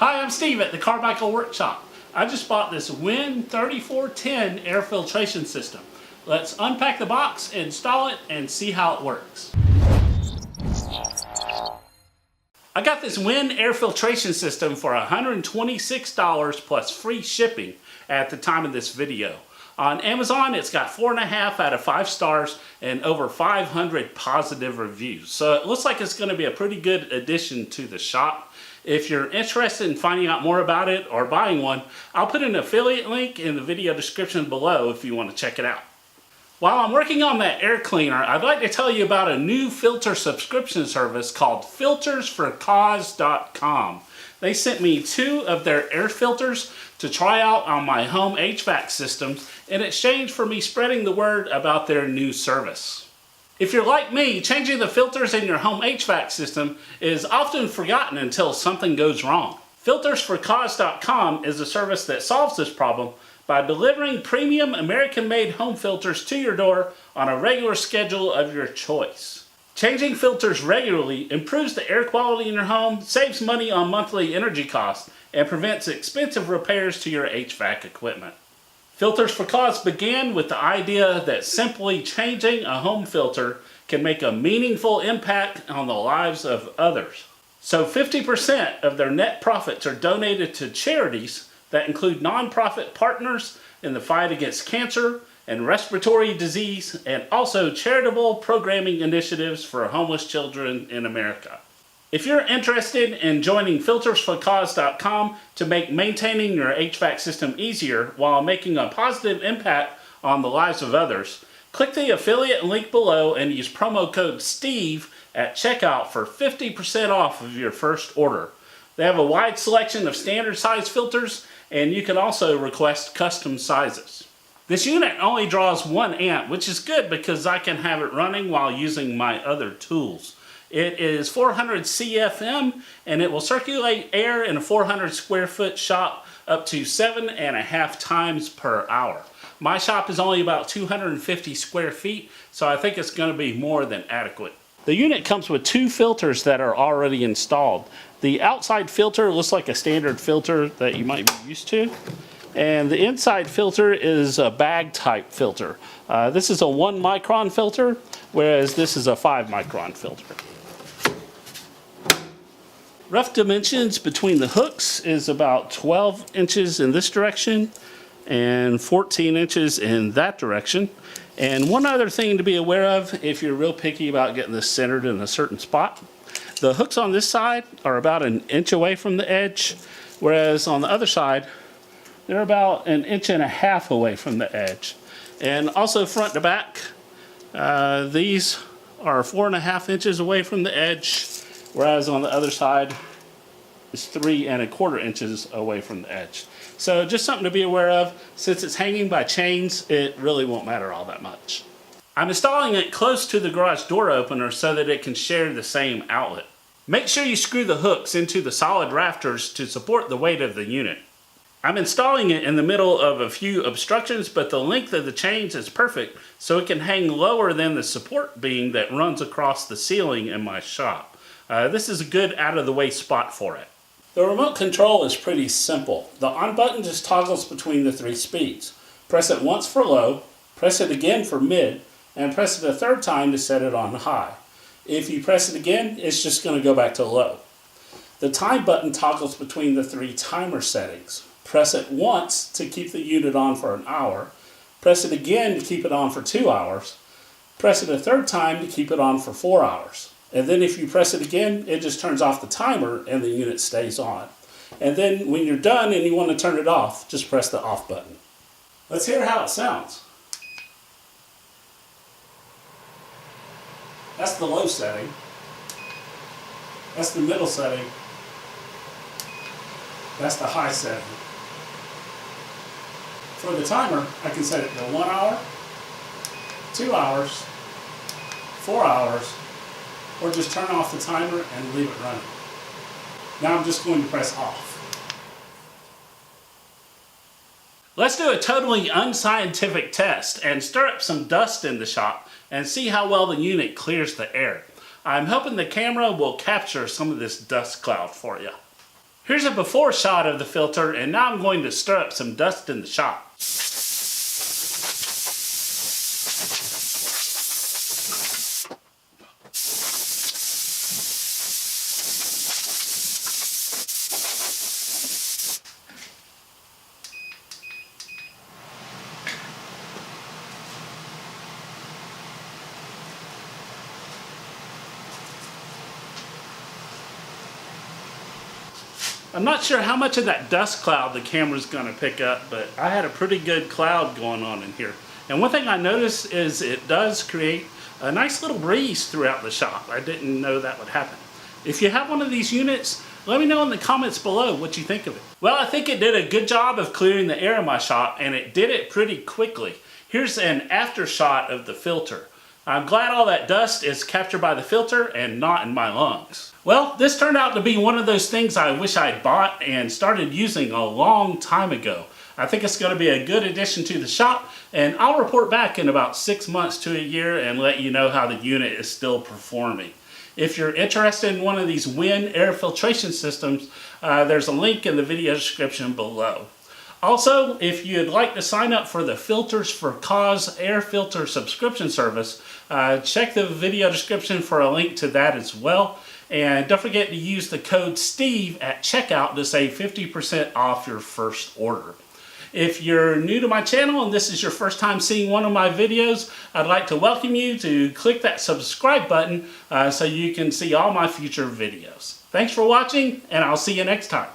Hi, I'm Steve at the Carmichael Workshop. I just bought this WEN 3410 air filtration system. Let's unpack the box, install it, and see how it works. I got this WEN air filtration system for $126 plus free shipping at the time of this video. On Amazon, it's got 4.5 out of 5 stars and over 500 positive reviews. So it looks like it's going to be a pretty good addition to the shop. If you're interested in finding out more about it or buying one, I'll put an affiliate link in the video description below if you want to check it out. While I'm working on that air cleaner, I'd like to tell you about a new filter subscription service called filtersforcause.com. They sent me 2 of their air filters to try out on my home HVAC systems in exchange for me spreading the word about their new service. If you're like me, changing the filters in your home HVAC system is often forgotten until something goes wrong. Filtersforcause.com is a service that solves this problem by delivering premium American-made home filters to your door on a regular schedule of your choice. Changing filters regularly improves the air quality in your home, saves money on monthly energy costs, and prevents expensive repairs to your HVAC equipment. Filters for Cause began with the idea that simply changing a home filter can make a meaningful impact on the lives of others. So 50% of their net profits are donated to charities that include nonprofit partners in the fight against cancer and respiratory disease, and also charitable programming initiatives for homeless children in America. If you're interested in joining filtersforcause.com to make maintaining your HVAC system easier while making a positive impact on the lives of others, click the affiliate link below and use promo code STEVE at checkout for 50% off of your first order. They have a wide selection of standard size filters, and you can also request custom sizes. This unit only draws 1 amp, which is good because I can have it running while using my other tools. It is 400 CFM, and it will circulate air in a 400 square foot shop up to 7.5 times per hour. My shop is only about 250 square feet, so I think it's going to be more than adequate. The unit comes with 2 filters that are already installed. The outside filter looks like a standard filter that you might be used to, and the inside filter is a bag type filter. This is a 1 micron filter, whereas this is a 5 micron filter. Rough dimensions between the hooks is about 12 inches in this direction and 14 inches in that direction. And one other thing to be aware of if you're real picky about getting this centered in a certain spot, the hooks on this side are about 1 inch away from the edge, whereas on the other side they're about 1.5 inches away from the edge. And also front to back, these are 4.5 inches away from the edge, whereas on the other side is 3.25 inches away from the edge. So just something to be aware of. Since it's hanging by chains, it really won't matter all that much. I'm installing it close to the garage door opener so that it can share the same outlet. Make sure you screw the hooks into the solid rafters to support the weight of the unit. I'm installing it in the middle of a few obstructions, but the length of the chains is perfect so it can hang lower than the support beam that runs across the ceiling in my shop. This is a good out-of-the-way spot for it. The remote control is pretty simple. The on button just toggles between the 3 speeds. Press it once for low, press it again for mid, and press it a 3rd time to set it on high. If you press it again, it's just going to go back to low. The time button toggles between the 3 timer settings. Press it once to keep the unit on for an hour, press it again to keep it on for 2 hours, press it a 3rd time to keep it on for 4 hours. And then if you press it again, it just turns off the timer and the unit stays on. And then when you're done and you want to turn it off, just press the off button. Let's hear how it sounds. That's the low setting. That's the middle setting. That's the high setting. For the timer, I can set it to 1 hour, 2 hours, 4 hours, or just turn off the timer and leave it running. Now I'm just going to press off. Let's do a totally unscientific test and stir up some dust in the shop and see how well the unit clears the air. I'm hoping the camera will capture some of this dust cloud for you. Here's a before shot of the filter, and now I'm going to stir up some dust in the shop. I'm not sure how much of that dust cloud the camera's going to pick up, but I had a pretty good cloud going on in here. And one thing I noticed is it does create a nice little breeze throughout the shop. I didn't know that would happen. If you have one of these units, let me know in the comments below what you think of it. Well, I think it did a good job of clearing the air in my shop, and it did it pretty quickly. Here's an after shot of the filter. I'm glad all that dust is captured by the filter and not in my lungs. Well, this turned out to be one of those things I wish I'd bought and started using a long time ago. I think it's going to be a good addition to the shop, and I'll report back in about 6 months to a year and let you know how the unit is still performing. If you're interested in one of these WEN Air Filtration Systems, there's a link in the video description below. Also, if you'd like to sign up for the Filters for Cause air filter subscription service, check the video description for a link to that as well. And don't forget to use the code STEVE at checkout to save 50% off your first order. If you're new to my channel and this is your first time seeing one of my videos, I'd like to welcome you to click that subscribe button so you can see all my future videos. Thanks for watching, and I'll see you next time.